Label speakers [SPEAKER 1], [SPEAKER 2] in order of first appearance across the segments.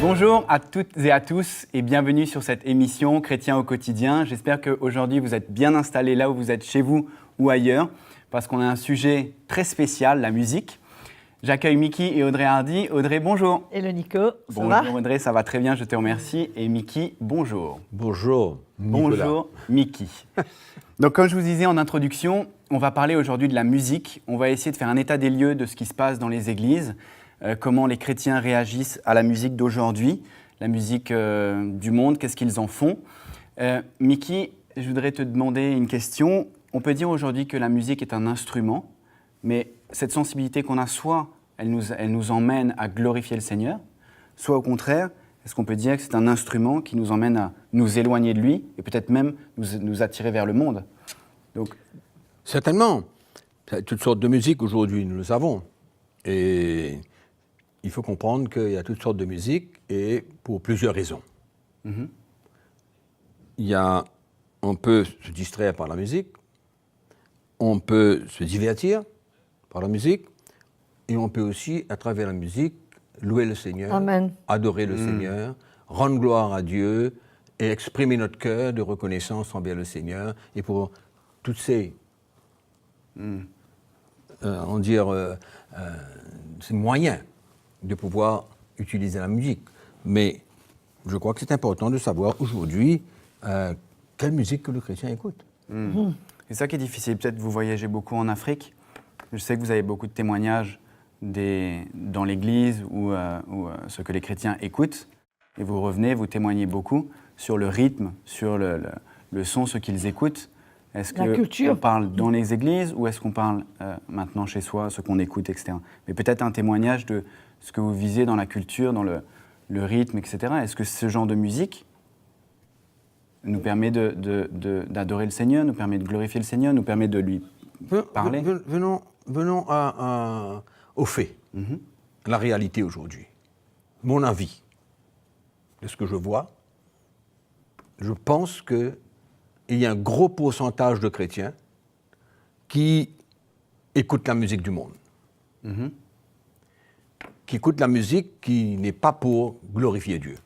[SPEAKER 1] Bonjour à toutes et à tous et bienvenue sur cette émission Chrétien au quotidien. J'espère qu'aujourd'hui vous êtes bien installés là où vous êtes chez vous ou ailleurs parce qu'on a un sujet très spécial, la musique. J'accueille Mickey et Audrey Hardy. Audrey, bonjour.
[SPEAKER 2] Hello Nico, ça va?
[SPEAKER 1] Bonjour Audrey, ça va très bien, je te remercie. Et Mickey, bonjour.
[SPEAKER 3] Bonjour, Nicolas.
[SPEAKER 1] Bonjour Mickey. Donc comme je vous disais en introduction, on va parler aujourd'hui de la musique. On va essayer de faire un état des lieux de ce qui se passe dans les églises, comment les chrétiens réagissent à la musique d'aujourd'hui, la musique du monde, qu'est-ce qu'ils en font. Mickey, je voudrais te demander une question. On peut dire aujourd'hui que la musique est un instrument, mais cette sensibilité qu'on a, soit elle nous emmène à glorifier le Seigneur, soit au contraire, est-ce qu'on peut dire que c'est un instrument qui nous emmène à nous éloigner de lui et peut-être même nous attirer vers le monde? Donc,
[SPEAKER 3] certainement. Il y a toutes sortes de musique aujourd'hui, nous le savons. Et il faut comprendre qu'il y a toutes sortes de musique et pour plusieurs raisons. On peut se distraire par la musique, on peut se divertir par la musique, et on peut aussi, à travers la musique, louer le Seigneur,
[SPEAKER 2] Amen.
[SPEAKER 3] Adorer le Seigneur, rendre gloire à Dieu et exprimer notre cœur de reconnaissance envers le Seigneur. Et pour toutes ces, ces moyens de pouvoir utiliser la musique. Mais je crois que c'est important de savoir aujourd'hui quelle musique que le chrétien écoute.
[SPEAKER 1] c'est ça qui est difficile. Peut-être vous voyagez beaucoup en Afrique. Je sais que vous avez beaucoup de témoignages dans l'Église ou ce que les chrétiens écoutent. Et vous revenez, vous témoignez beaucoup sur le rythme, sur le son, ce qu'ils écoutent. Est-ce qu'on parle dans les églises ou est-ce qu'on parle maintenant chez soi, ce qu'on écoute, etc. Mais peut-être un témoignage de ce que vous visez dans la culture, dans le rythme, etc. Est-ce que ce genre de musique nous permet d'adorer le Seigneur, nous permet de glorifier le Seigneur, nous permet de lui parler?
[SPEAKER 3] Venons au fait, la réalité aujourd'hui. Mon avis, de ce que je vois, je pense qu'il y a un gros pourcentage de chrétiens qui écoutent la musique du monde. Qui écoutent la musique qui n'est pas pour glorifier Dieu.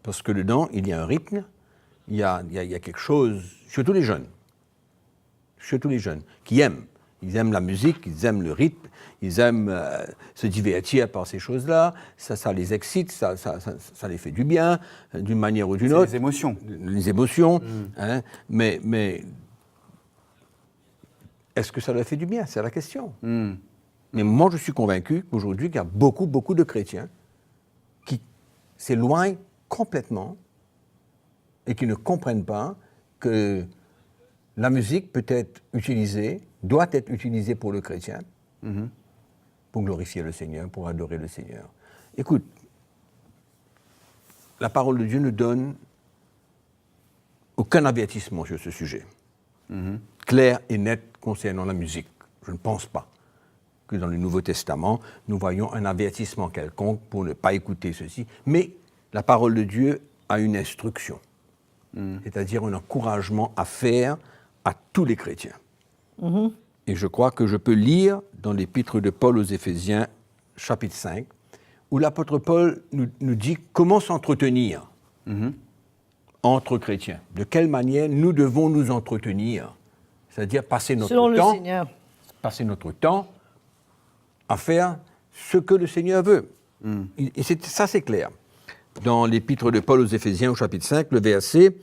[SPEAKER 3] Parce que dedans, il y a un rythme, il y a quelque chose, surtout les jeunes, qui aiment. Ils aiment la musique, ils aiment le rythme, ils aiment se divertir par ces choses-là, ça les excite, ça les fait du bien, d'une manière ou d'une autre.
[SPEAKER 1] Les émotions.
[SPEAKER 3] Les émotions, hein, mais est-ce que ça leur fait du bien? C'est la question. Mais moi, je suis convaincu qu'aujourd'hui, qu'il y a beaucoup de chrétiens qui s'éloignent complètement et qui ne comprennent pas que la musique peut être utilisée, doit être utilisée pour le chrétien, pour glorifier le Seigneur, pour adorer le Seigneur. Écoute, la parole de Dieu ne donne aucun avertissement sur ce sujet, clair et net concernant la musique. Je ne pense pas que dans le Nouveau Testament, nous voyons un avertissement quelconque pour ne pas écouter ceci, mais la parole de Dieu a une instruction, c'est-à-dire un encouragement à faire à tous les chrétiens. Et je crois que je peux lire dans l'épître de Paul aux Éphésiens, chapitre 5, où l'apôtre Paul nous dit comment s'entretenir entre chrétiens. De quelle manière nous devons nous entretenir, c'est-à-dire passer notre temps à faire ce que le Seigneur veut. Et ça, c'est clair. Dans l'épître de Paul aux Éphésiens, au chapitre 5, le verset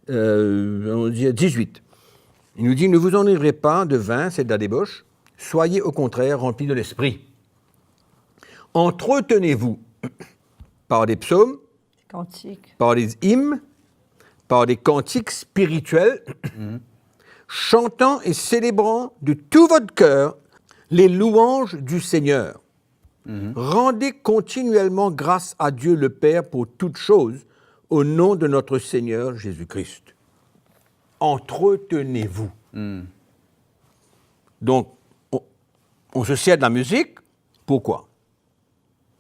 [SPEAKER 3] 18, il nous dit « Ne vous enivrez pas de vin, c'est de la débauche, soyez au contraire remplis de l'esprit. Entretenez-vous par des psaumes, par des hymnes, par des cantiques spirituels, chantant et célébrant de tout votre cœur les louanges du Seigneur. Rendez continuellement grâce à Dieu le Père pour toutes choses, au nom de notre Seigneur Jésus-Christ. » Entretenez-vous. Donc, on se sert de la musique, pourquoi?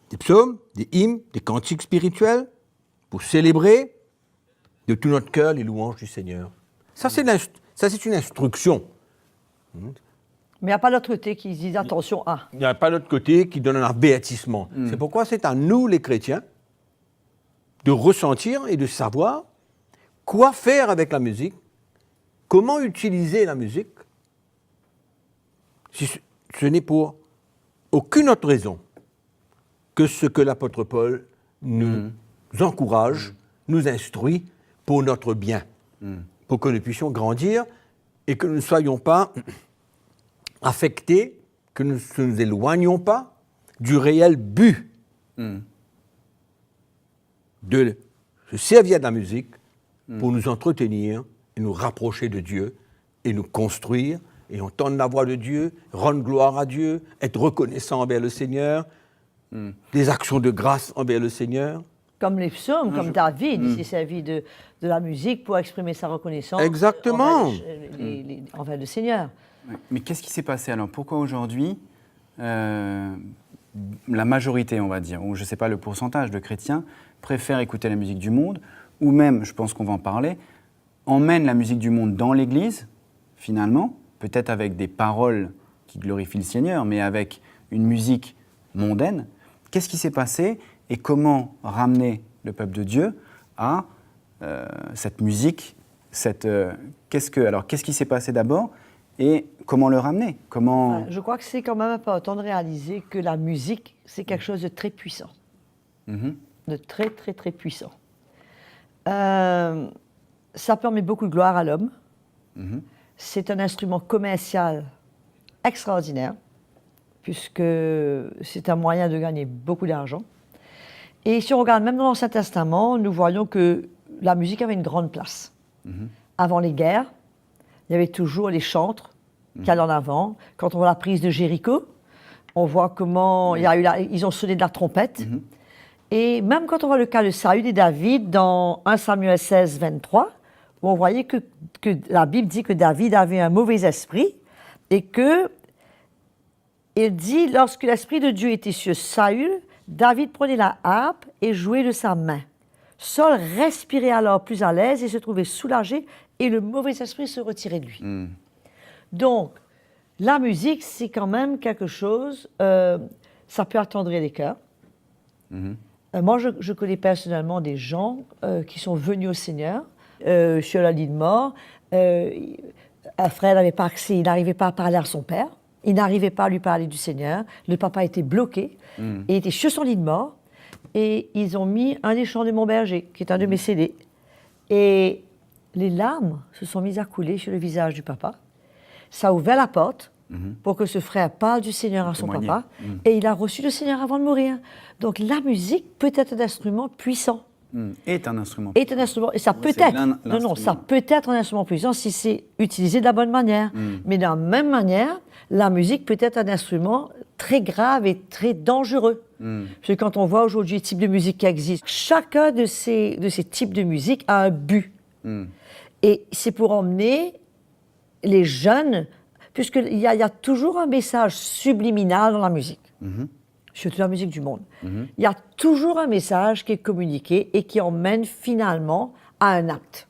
[SPEAKER 3] Des psaumes, des hymnes, des cantiques spirituels, pour célébrer de tout notre cœur les louanges du Seigneur. Ça, c'est une instruction.
[SPEAKER 2] Mais il n'y a pas l'autre côté qui dit attention à.
[SPEAKER 3] Il n'y a pas l'autre côté qui donne un avertissement. C'est pourquoi c'est à nous, les chrétiens, de ressentir et de savoir quoi faire avec la musique, comment utiliser la musique, si ce n'est pour aucune autre raison que ce que l'apôtre Paul nous encourage, nous instruit pour notre bien, pour que nous puissions grandir et que nous ne soyons pas affectés, que nous ne nous éloignions pas du réel but de se servir de la musique pour nous entretenir et nous rapprocher de Dieu et nous construire et entendre la voix de Dieu, rendre gloire à Dieu, être reconnaissant envers le Seigneur, des actions de grâce envers le Seigneur.
[SPEAKER 2] Comme les psaumes, comme David, il s'est servi de la musique pour exprimer sa reconnaissance
[SPEAKER 3] Exactement.
[SPEAKER 2] envers le Seigneur.
[SPEAKER 1] Ouais. Mais qu'est-ce qui s'est passé alors? Pourquoi aujourd'hui, la majorité, on va dire, ou je ne sais pas le pourcentage de chrétiens, préfèrent écouter la musique du monde, ou même, je pense qu'on va en parler, emmènent la musique du monde dans l'Église, finalement, peut-être avec des paroles qui glorifient le Seigneur, mais avec une musique mondaine. Qu'est-ce qui s'est passé et comment ramener le peuple de Dieu à cette musique, qu'est-ce qui s'est passé d'abord et comment le ramener?
[SPEAKER 2] Je crois que c'est quand même important de réaliser que la musique, c'est quelque chose de très puissant. De très, très, très puissant. Ça permet beaucoup de gloire à l'homme. C'est un instrument commercial extraordinaire, puisque c'est un moyen de gagner beaucoup d'argent. Et si on regarde même dans l'Ancien Testament, nous voyons que la musique avait une grande place. Avant les guerres, il y avait toujours les chantres qui allaient en avant. Quand on voit la prise de Jéricho, on voit comment ils ont sonné de la trompette. Et même quand on voit le cas de Saül et David dans 1 Samuel 16, 23, où on voyait que la Bible dit que David avait un mauvais esprit et que, il dit, lorsque l'Esprit de Dieu était sur Saül, David prenait la harpe et jouait de sa main. Saul respirait alors plus à l'aise et se trouvait soulagé et le mauvais esprit se retirait de lui. Donc, la musique, c'est quand même quelque chose, ça peut attendrir les cœurs. Moi, je connais personnellement des gens qui sont venus au Seigneur sur la lit de mort. Un frère n'avait pas accès, il n'arrivait pas à parler à son père. Il n'arrivait pas à lui parler du Seigneur. Le papa était bloqué. Il était sur son lit de mort. Et ils ont mis un des chants de Montberger, qui est un de mes CD. Et les larmes se sont mises à couler sur le visage du papa. Ça a ouvert la porte pour que ce frère parle du Seigneur à son papa. Et il a reçu le Seigneur avant de mourir. Donc la musique peut être un instrument puissant.
[SPEAKER 1] Est un instrument.
[SPEAKER 2] Est un instrument. Et ça peut être. Non, ça peut être un instrument puissant si c'est utilisé de la bonne manière. Mais de la même manière, la musique peut être un instrument très grave et très dangereux. Parce que quand on voit aujourd'hui les types de musique qui existent, chacun de ces types de musique a un but. Et c'est pour emmener les jeunes, puisqu'il y a toujours un message subliminal dans la musique. Surtout la musique du monde. Il y a toujours un message qui est communiqué et qui emmène finalement à un acte.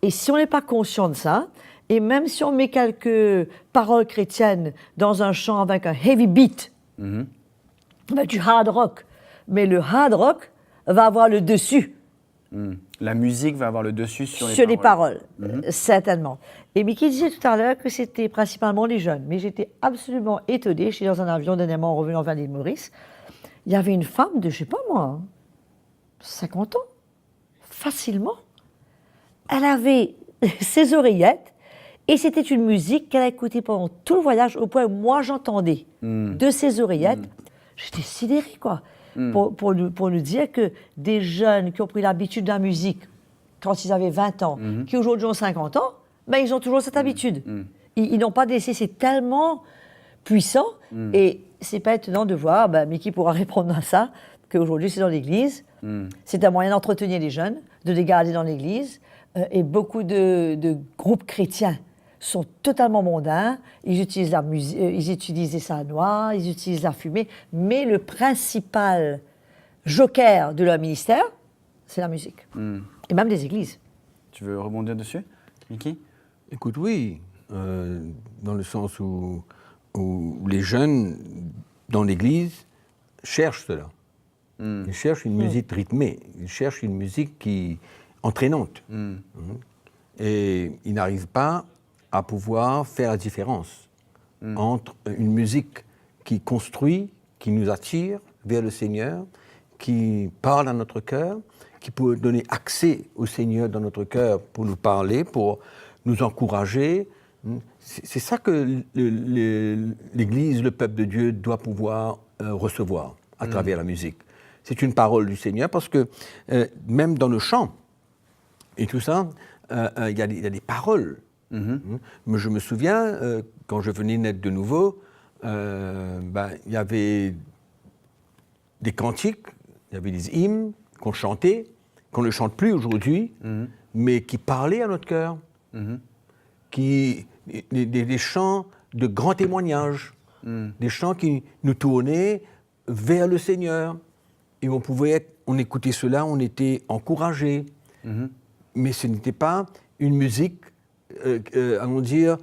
[SPEAKER 2] Et si on n'est pas conscient de ça, et même si on met quelques paroles chrétiennes dans un chant avec un heavy beat, du hard rock, mais le hard rock va avoir le dessus.
[SPEAKER 1] La musique va avoir le dessus sur
[SPEAKER 2] les paroles. Certainement. Et Mickey disait tout à l'heure que c'était principalement les jeunes, mais j'étais absolument étonnée. Je suis dans un avion dernièrement en revenant vers l'île Maurice. Il y avait une femme de, je sais pas moi, 50 ans, facilement. Elle avait ses oreillettes et c'était une musique qu'elle a écoutée pendant tout le voyage au point où moi j'entendais de ses oreillettes. J'étais sidérée, quoi. Pour nous dire que des jeunes qui ont pris l'habitude de la musique quand ils avaient 20 ans, qui aujourd'hui ont 50 ans, ben ils ont toujours cette habitude. Ils n'ont pas laissé, c'est tellement puissant. Et c'est pas étonnant de voir, Mickey pourra répondre à ça, qu'aujourd'hui c'est dans l'Église. C'est un moyen d'entretenir les jeunes, de les garder dans l'Église. Et beaucoup de groupes chrétiens sont totalement mondains, ils utilisent la musique, ils utilisent les salles noires, ils utilisent la fumée, mais le principal joker de leur ministère, c'est la musique. Et même les églises.
[SPEAKER 1] Tu veux rebondir dessus, Mickey?
[SPEAKER 3] Écoute, oui, dans le sens où les jeunes dans l'église cherchent cela. Il cherche une musique rythmée. Il cherche une musique qui entraînante. Et il n'arrive pas à pouvoir faire la différence entre une musique qui construit, qui nous attire vers le Seigneur, qui parle à notre cœur, qui peut donner accès au Seigneur dans notre cœur pour nous parler, pour nous encourager. C'est ça que l'Église, le peuple de Dieu, doit pouvoir recevoir à travers la musique. C'est une parole du Seigneur parce que même dans le chant et tout ça, il y a des paroles. Mais je me souviens, quand je venais naître de nouveau, il y avait des cantiques, il y avait des hymnes qu'on chantait, qu'on ne chante plus aujourd'hui, mais qui parlaient à notre cœur, des chants de grands témoignages, des chants qui nous tournaient vers le Seigneur. Et on écoutait cela, on était encouragés. Mais ce n'était pas une musique, allons dire,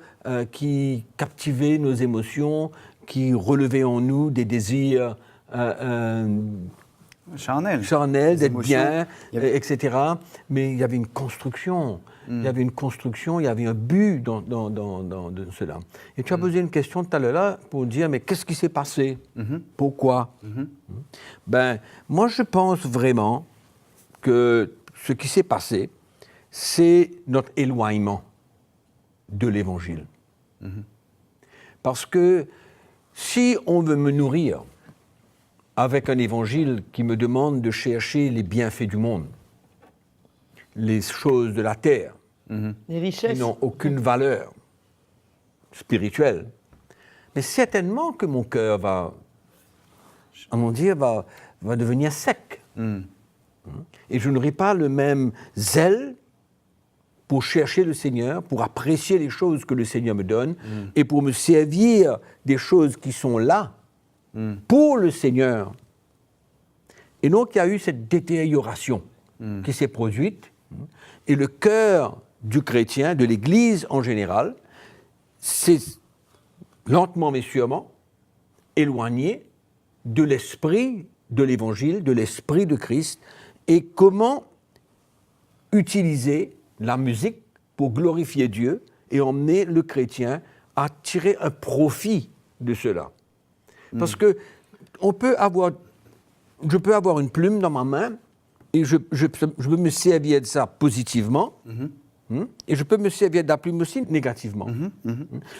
[SPEAKER 3] qui captivait nos émotions, qui relevait en nous des désirs charnel, d'être bien, etc. Mais il y avait une construction, il y avait un but dans cela. Et tu as posé une question tout à l'heure pour dire, mais qu'est-ce qui s'est passé? Pourquoi? Moi, je pense vraiment que ce qui s'est passé, c'est notre éloignement de l'Évangile. Parce que si on veut me nourrir avec un évangile qui me demande de chercher les bienfaits du monde, les choses de la terre,
[SPEAKER 2] les richesses
[SPEAKER 3] qui n'ont aucune valeur spirituelle, mais certainement que mon cœur va devenir sec. Et je n'aurai pas le même zèle pour chercher le Seigneur, pour apprécier les choses que le Seigneur me donne, et pour me servir des choses qui sont là, pour le Seigneur. Et donc, il y a eu cette détérioration qui s'est produite, et le cœur du chrétien, de l'Église en général, s'est lentement mais sûrement éloigné de l'esprit de l'Évangile, de l'esprit de Christ, et comment utiliser la musique pour glorifier Dieu et emmener le chrétien à tirer un profit de cela. Parce que je peux avoir une plume dans ma main et je peux me servir de ça positivement et je peux me servir de la plume aussi négativement.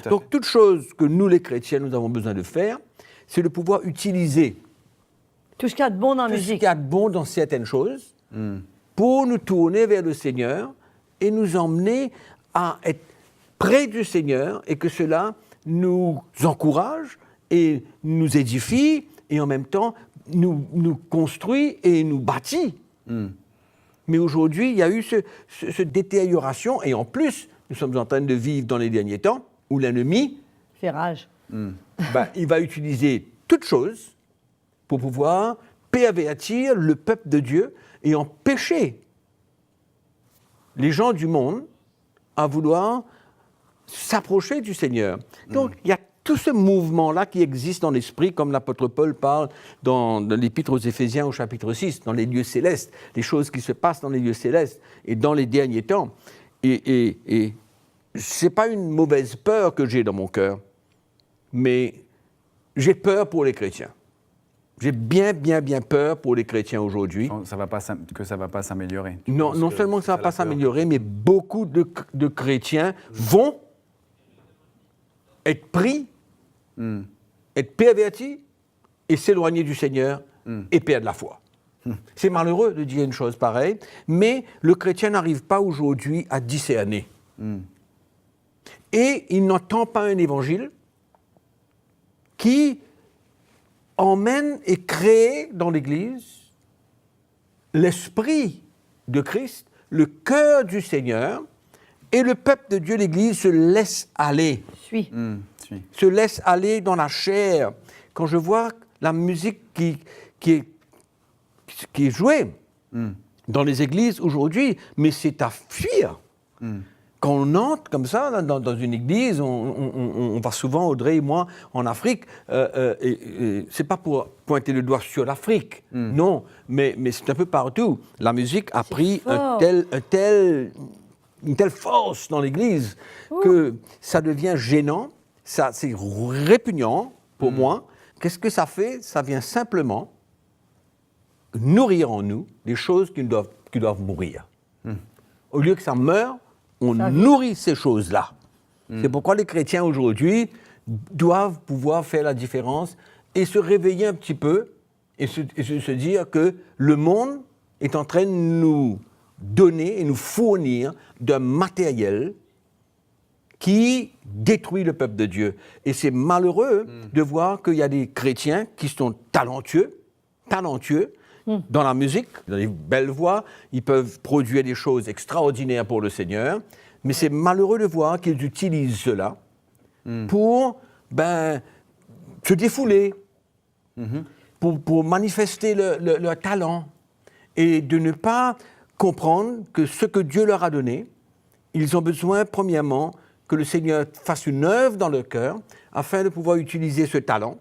[SPEAKER 3] Donc, toute chose que nous, les chrétiens, nous avons besoin de faire, c'est de pouvoir utiliser
[SPEAKER 2] tout ce qu'il y a de bon dans la musique.
[SPEAKER 3] Tout ce qu'il y a de bon dans certaines choses pour nous tourner vers le Seigneur et nous emmener à être près du Seigneur et que cela nous encourage et nous édifie et en même temps nous construit et nous bâtit. Mais aujourd'hui, il y a eu cette détérioration et en plus, nous sommes en train de vivre dans les derniers temps où l'ennemi
[SPEAKER 2] fait rage.
[SPEAKER 3] Il va utiliser toutes choses pour pouvoir pervertir le peuple de Dieu et empêcher les gens du monde à vouloir s'approcher du Seigneur. Donc, il y a tout ce mouvement-là qui existe dans l'esprit, comme l'apôtre Paul parle dans l'Épître aux Éphésiens au chapitre 6, dans les lieux célestes, les choses qui se passent dans les lieux célestes et dans les derniers temps. Et ce n'est pas une mauvaise peur que j'ai dans mon cœur, mais j'ai peur pour les chrétiens. J'ai bien peur pour les chrétiens aujourd'hui.
[SPEAKER 1] Que ça ne va pas s'améliorer.
[SPEAKER 3] Non seulement que ça ne va pas s'améliorer, mais beaucoup de chrétiens vont être pris, être pervertis et s'éloigner du Seigneur et perdre la foi. C'est malheureux de dire une chose pareille, mais le chrétien n'arrive pas aujourd'hui à discerner. Et il n'entend pas un évangile qui emmène et crée dans l'Église l'esprit de Christ, le cœur du Seigneur, et le peuple de Dieu, l'Église, se laisse aller. Se laisse aller dans la chair. Quand je vois la musique qui est jouée dans les églises aujourd'hui, mais c'est à fuir. quand on entre comme ça dans une église, on va souvent, Audrey et moi, en Afrique, et c'est pas pour pointer le doigt sur l'Afrique, non, mais c'est un peu partout. La musique a pris une telle force dans l'église que ça devient gênant, c'est répugnant pour moi. Qu'est-ce que ça fait? Ça vient simplement nourrir en nous des choses qui doivent mourir. Au lieu que ça meure, on nourrit ces choses-là. C'est pourquoi les chrétiens aujourd'hui doivent pouvoir faire la différence et se réveiller un petit peu et se dire que le monde est en train de nous donner et nous fournir d'un matériel qui détruit le peuple de Dieu. Et c'est malheureux de voir qu'il y a des chrétiens qui sont talentueux, dans la musique, dans des belles voix, ils peuvent produire des choses extraordinaires pour le Seigneur, mais c'est malheureux de voir qu'ils utilisent cela pour se défouler, pour manifester leur talent, et de ne pas comprendre que ce que Dieu leur a donné, ils ont besoin, premièrement, que le Seigneur fasse une œuvre dans leur cœur, afin de pouvoir utiliser ce talent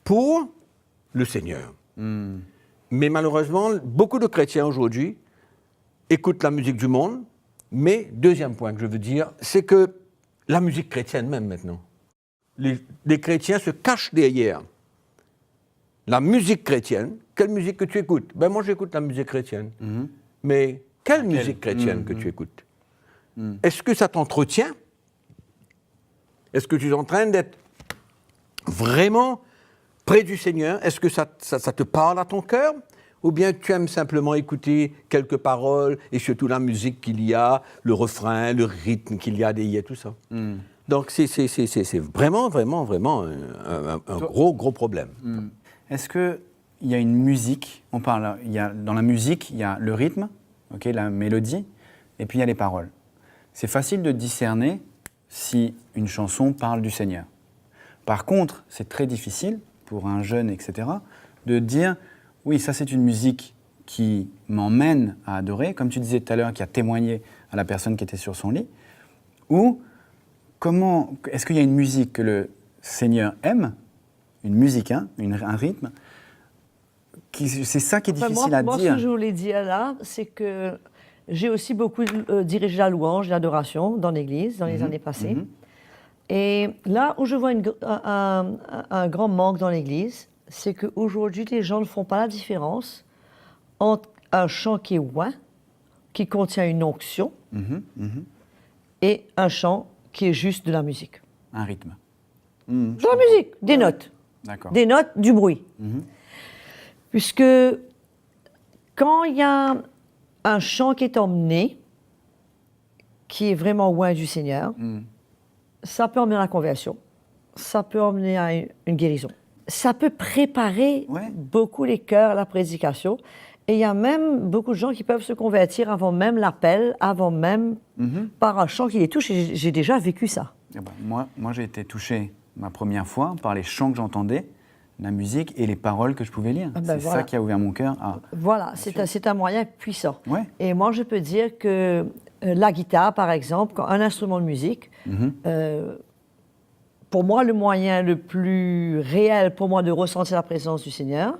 [SPEAKER 3] pour le Seigneur. Mais malheureusement, beaucoup de chrétiens aujourd'hui écoutent la musique du monde, mais deuxième point que je veux dire, c'est que la musique chrétienne même maintenant, les chrétiens se cachent derrière la musique chrétienne. Quelle musique que tu écoutes? Ben moi j'écoute la musique chrétienne. Mais quelle musique chrétienne que tu écoutes? Est-ce que ça t'entretient? Est-ce que tu es en train d'être vraiment près du Seigneur? Est-ce que ça te parle à ton cœur? Ou bien tu aimes simplement écouter quelques paroles et surtout la musique qu'il y a, le refrain, le rythme qu'il y a derrière, tout ça. Donc c'est vraiment un gros problème.
[SPEAKER 1] Est-ce qu'il y a une musique, dans la musique, il y a le rythme, la mélodie, et puis il y a les paroles. C'est facile de discerner si une chanson parle du Seigneur. Par contre, c'est très difficile pour un jeune, etc., de dire, oui, ça c'est une musique qui m'emmène à adorer, comme tu disais tout à l'heure, qui a témoigné à la personne qui était sur son lit, ou est-ce qu'il y a une musique que le Seigneur aime, une musique, un rythme, c'est ça qui est difficile à dire.
[SPEAKER 2] Moi, ce que je voulais dire là, c'est que j'ai aussi beaucoup dirigé la louange, l'adoration dans l'Église, dans les années passées. Et là où je vois un grand manque dans l'Église, c'est qu'aujourd'hui, les gens ne font pas la différence entre un chant qui est ouin, qui contient une onction, et un chant qui est juste de la musique.
[SPEAKER 1] Un rythme.
[SPEAKER 2] De la musique, des notes.
[SPEAKER 1] D'accord.
[SPEAKER 2] Des notes, du bruit. Puisque quand il y a un chant qui est emmené, qui est vraiment loin du Seigneur, ça peut emmener à la conversion, ça peut emmener à une guérison. Ça peut préparer beaucoup les cœurs à la prédication. Et il y a même beaucoup de gens qui peuvent se convertir avant même l'appel, avant même par un chant qui les touche. Et j'ai déjà vécu ça.
[SPEAKER 1] Et moi, j'ai été touché ma première fois par les chants que j'entendais, la musique et les paroles que je pouvais lire. C'est ça qui a ouvert mon cœur.
[SPEAKER 2] Voilà, c'est un moyen puissant.
[SPEAKER 1] Ouais.
[SPEAKER 2] Et moi, je peux dire que la guitare, par exemple, un instrument de musique, pour moi, le moyen le plus réel pour moi de ressentir la présence du Seigneur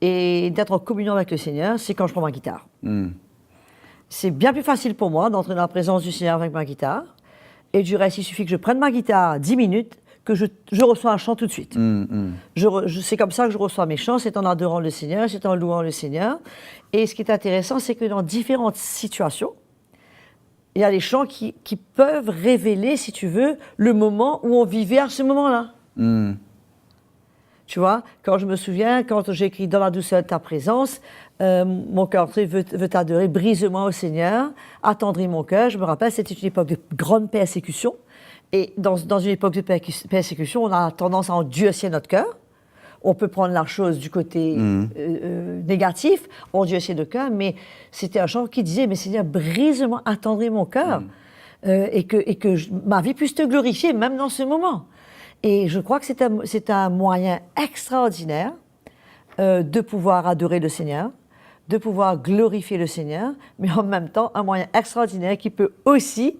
[SPEAKER 2] et d'être en communion avec le Seigneur, c'est quand je prends ma guitare. C'est bien plus facile pour moi d'entrer dans la présence du Seigneur avec ma guitare. Et du reste, il suffit que je prenne ma guitare 10 minutes, que je reçois un chant tout de suite. C'est comme ça que je reçois mes chants, c'est en adorant le Seigneur, c'est en louant le Seigneur. Et ce qui est intéressant, c'est que dans différentes situations, il y a des chants qui peuvent révéler, si tu veux, le moment où on vivait à ce moment-là. Tu vois, quand je me souviens, quand j'ai écrit « Dans la douceur de ta présence », mon cœur veut t'adorer, brise-moi au Seigneur, attendris mon cœur. Je me rappelle, c'était une époque de grande persécution. Et dans une époque de persécution, on a tendance à endurcir notre cœur. On peut prendre la chose du côté négatif, endurcir notre cœur, mais c'était un chant qui disait « Mais Seigneur, brise-moi, attendris mon cœur, et que ma vie puisse te glorifier, même dans ce moment. » Et je crois que c'est un moyen extraordinaire de pouvoir adorer le Seigneur, de pouvoir glorifier le Seigneur, mais en même temps un moyen extraordinaire qui peut aussi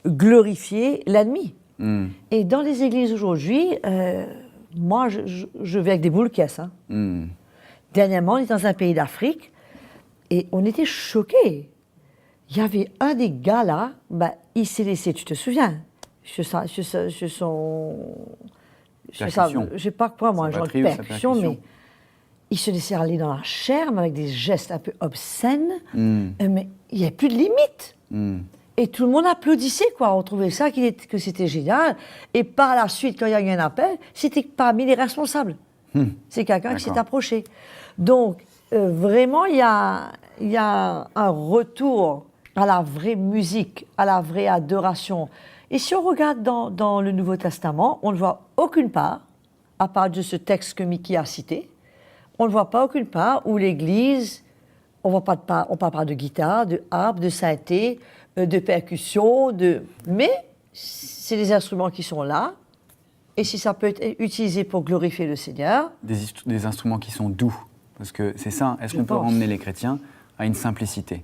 [SPEAKER 2] glorifier l'ennemi. Et dans les églises aujourd'hui, moi, je vais avec des boules caisses. Hein. Dernièrement, on était dans un pays d'Afrique et on était choqués. Il y avait un des gars là, il s'est laissé, tu te souviens, je sais pas quoi, moi, un genre de percussion, mais il se laissait aller dans la chair, mais avec des gestes un peu obscènes, mais il n'y avait plus de limite. Et tout le monde applaudissait, quoi. On trouvait ça que c'était génial. Et par la suite, quand il y a eu un appel, c'était parmi les responsables. C'est quelqu'un qui s'est approché. Donc, vraiment, il y a un retour à la vraie musique, à la vraie adoration. Et si on regarde dans le Nouveau Testament, on ne voit aucune part, à part de ce texte que Mickey a cité, on ne voit pas aucune part où l'Église, on parle pas de guitare, de harpe, de synthé, de percussion, mais c'est des instruments qui sont là. Et si ça peut être utilisé pour glorifier le Seigneur...
[SPEAKER 1] Des instruments qui sont doux. Parce que c'est ça, est-ce qu'on peut ramener les chrétiens à une simplicité?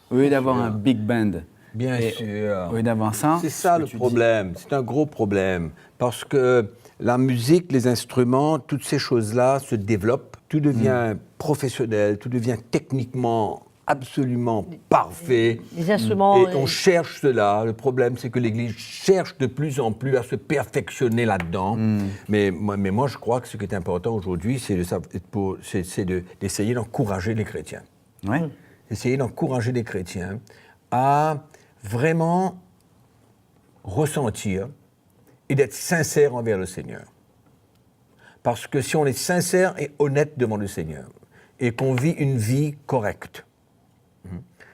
[SPEAKER 1] Au lieu d'avoir un big band,
[SPEAKER 3] bien sûr.
[SPEAKER 1] Au lieu d'avoir ça...
[SPEAKER 3] C'est ça le problème, c'est un gros problème. Parce que la musique, les instruments, toutes ces choses-là se développent. Tout devient professionnel, tout devient techniquement absolument parfait.
[SPEAKER 2] Les instruments...
[SPEAKER 3] Et on cherche cela. Le problème, c'est que l'Église cherche de plus en plus à se perfectionner là-dedans. Mais moi, je crois que ce qui est important aujourd'hui, c'est d'essayer d'encourager les chrétiens.
[SPEAKER 1] Ouais.
[SPEAKER 3] Essayer d'encourager les chrétiens à vraiment ressentir et d'être sincères envers le Seigneur. Parce que si on est sincère et honnête devant le Seigneur et qu'on vit une vie correcte,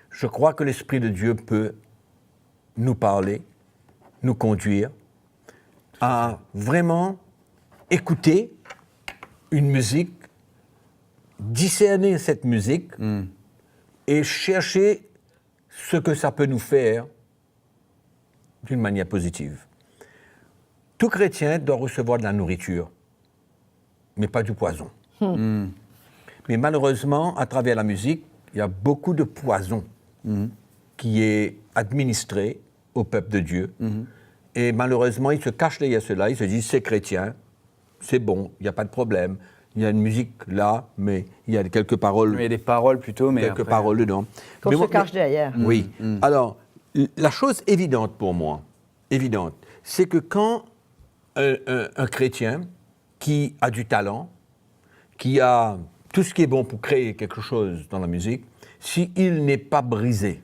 [SPEAKER 3] je crois que l'Esprit de Dieu peut nous parler, nous conduire à vraiment écouter une musique, discerner cette musique et chercher ce que ça peut nous faire d'une manière positive. Tout chrétien doit recevoir de la nourriture, mais pas du poison. Mais malheureusement, à travers la musique, il y a beaucoup de poison qui est administré au peuple de Dieu. Et malheureusement, ils se cachent derrière cela, ils se disent c'est chrétien, c'est bon, il n'y a pas de problème. Il y a une musique là, mais il y a quelques paroles.
[SPEAKER 1] Il y a des paroles plutôt, mais
[SPEAKER 3] quelques paroles dedans.
[SPEAKER 2] Qu'on se cache derrière.
[SPEAKER 3] Oui. Alors, la chose évidente pour moi, c'est que quand un chrétien qui a du talent, qui a tout ce qui est bon pour créer quelque chose dans la musique, s'il n'est pas brisé,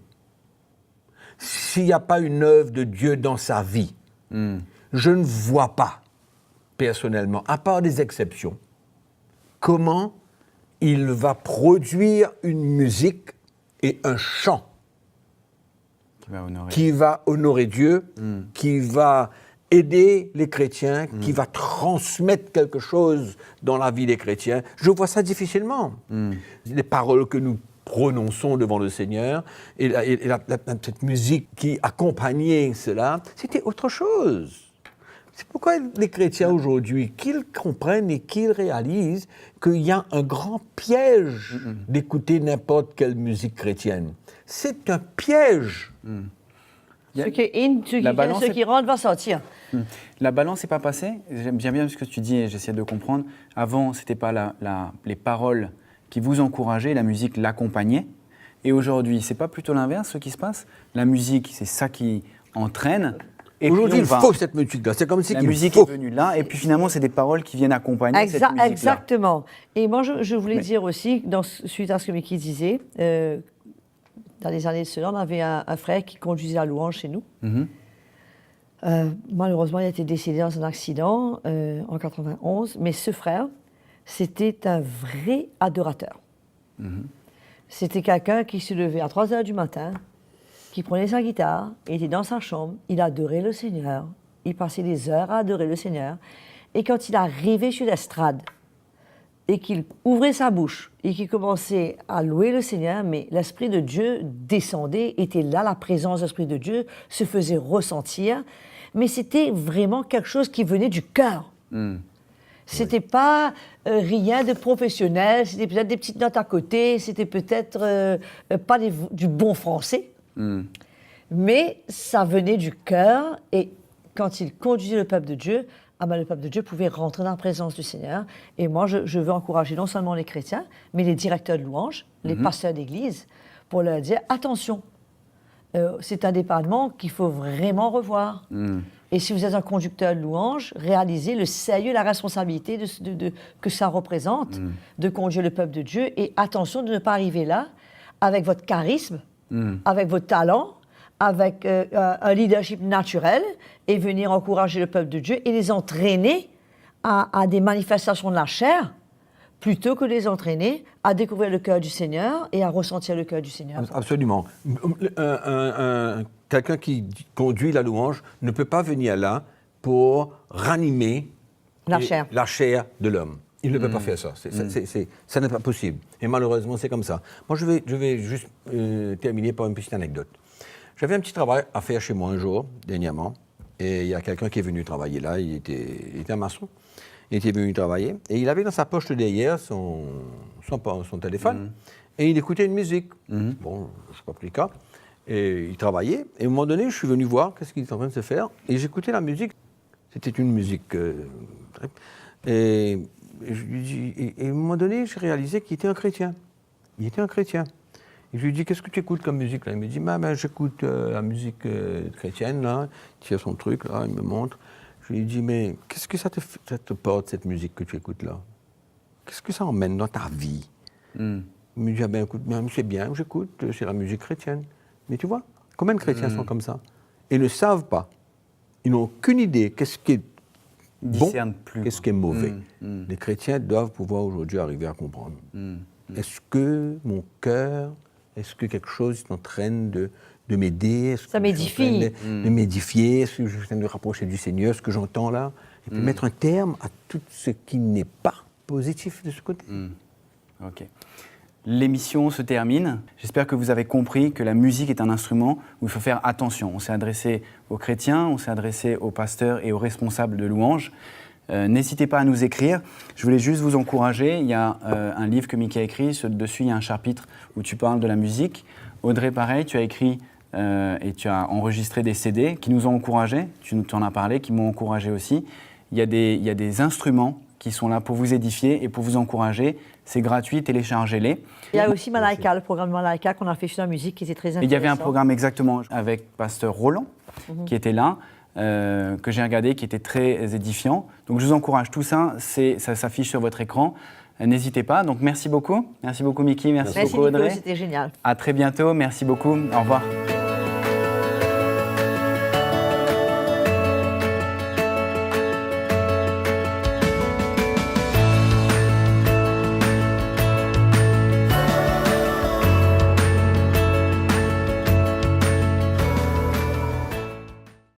[SPEAKER 3] s'il n'y a pas une œuvre de Dieu dans sa vie, je ne vois pas, personnellement, à part des exceptions, comment il va produire une musique et un chant qui va honorer Dieu, qui va aider les chrétiens, qui va transmettre quelque chose dans la vie des chrétiens. Je vois ça difficilement. Les paroles que nous prononçons devant le Seigneur et cette musique qui accompagnait cela, c'était autre chose. C'est pourquoi les chrétiens aujourd'hui, qu'ils comprennent et qu'ils réalisent qu'il y a un grand piège d'écouter n'importe quelle musique chrétienne. C'est un piège.
[SPEAKER 2] Ce qui rentre va sortir.
[SPEAKER 1] La balance n'est pas passée. J'aime bien ce que tu dis et j'essaie de comprendre. Avant, ce n'était pas les paroles qui vous encourageaient, la musique l'accompagnait. Et aujourd'hui, ce n'est pas plutôt l'inverse ce qui se passe? La musique, c'est ça qui entraîne.
[SPEAKER 3] Et aujourd'hui, il faut cette musique-là. C'est comme si
[SPEAKER 1] la musique est venue là, et puis finalement, c'est des paroles qui viennent accompagner cette musique-là.
[SPEAKER 2] Exactement. Et moi, je voulais dire aussi, suite à ce que Mickey disait, dans les années de cela, on avait un frère qui conduisait la louange chez nous. Malheureusement, il a été décédé dans un accident en 91, mais ce frère, c'était un vrai adorateur. C'était quelqu'un qui se levait à 3 heures du matin, qui prenait sa guitare, il était dans sa chambre, il adorait le Seigneur, il passait des heures à adorer le Seigneur, et quand il arrivait sur l'estrade, et qu'il ouvrait sa bouche, et qu'il commençait à louer le Seigneur, mais l'Esprit de Dieu descendait, était là, la présence de l'Esprit de Dieu se faisait ressentir, mais c'était vraiment quelque chose qui venait du cœur. C'était pas rien de professionnel, c'était peut-être des petites notes à côté, c'était peut-être pas du bon français, mais ça venait du cœur. Et quand il conduisait le peuple de Dieu, le peuple de Dieu pouvait rentrer dans la présence du Seigneur. Et moi, je veux encourager non seulement les chrétiens, mais les directeurs de louanges, les pasteurs d'église, pour leur dire attention. C'est un département qu'il faut vraiment revoir. Et si vous êtes un conducteur de louange, réalisez le sérieux, la responsabilité que ça représente de conduire le peuple de Dieu. Et attention de ne pas arriver là avec votre charisme, avec votre talent, avec un leadership naturel et venir encourager le peuple de Dieu et les entraîner à des manifestations de la chair plutôt que de les entraîner à découvrir le cœur du Seigneur et à ressentir le cœur du Seigneur.
[SPEAKER 3] Absolument. Quelqu'un qui conduit la louange ne peut pas venir là pour ranimer la chair de l'homme. Il ne peut pas faire ça. Ça n'est pas possible. Et malheureusement, c'est comme ça. Moi, je vais juste terminer par une petite anecdote. J'avais un petit travail à faire chez moi un jour, dernièrement, et il y a quelqu'un qui est venu travailler là. Il était un maçon. Il était venu travailler et il avait dans sa poche de derrière son téléphone et il écoutait une musique. Bon, je n'ai pas pris le cas. Et il travaillait. Et à un moment donné, je suis venu voir qu'est-ce qu'il était en train de se faire. Et j'écoutais la musique. C'était une musique... et à un moment donné, j'ai réalisé qu'il était un chrétien. Il était un chrétien. Et je lui ai dit, qu'est-ce que tu écoutes comme musique là? Il me dit, j'écoute la musique chrétienne, là. Il tire son truc, là, il me montre. Je lui ai dit, mais qu'est-ce que ça te porte, cette musique que tu écoutes là? Qu'est-ce que ça emmène dans ta vie? Il me dit, écoute, c'est bien, j'écoute, c'est la musique chrétienne. Mais tu vois, combien de chrétiens sont comme ça? Et ne savent pas. Ils n'ont aucune idée qu'est-ce qui est bon, qu'est-ce qui est mauvais. Les chrétiens doivent pouvoir aujourd'hui arriver à comprendre. Est-ce que mon cœur, est-ce que quelque chose est en train de m'aider?
[SPEAKER 2] Ça m'édifie.
[SPEAKER 3] De m'édifier? Est-ce que je viens de me rapprocher du Seigneur? Ce que j'entends là? Et puis mettre un terme à tout ce qui n'est pas positif de ce côté.
[SPEAKER 1] Ok. L'émission se termine. J'espère que vous avez compris que la musique est un instrument où il faut faire attention. On s'est adressé aux chrétiens, on s'est adressé aux pasteurs et aux responsables de louanges. N'hésitez pas à nous écrire. Je voulais juste vous encourager. Il y a un livre que Mickey a écrit. Dessus, il y a un chapitre où tu parles de la musique. Audrey, pareil, tu as écrit et tu as enregistré des CD qui nous ont encouragés. Tu en as parlé, qui m'ont encouragé aussi. Il y a des instruments qui sont là pour vous édifier et pour vous encourager. C'est gratuit, téléchargez-les.
[SPEAKER 2] Il y a aussi Malaika, le programme Malaika qu'on a fait sur la musique qui était très intéressant.
[SPEAKER 1] Il y avait un programme exactement avec Pasteur Roland qui était là, que j'ai regardé, qui était très édifiant. Donc je vous encourage, tout ça, ça s'affiche sur votre écran. N'hésitez pas. Donc merci beaucoup Mickey, merci beaucoup Audrey.
[SPEAKER 2] C'était génial.
[SPEAKER 1] À très bientôt, merci beaucoup, au revoir.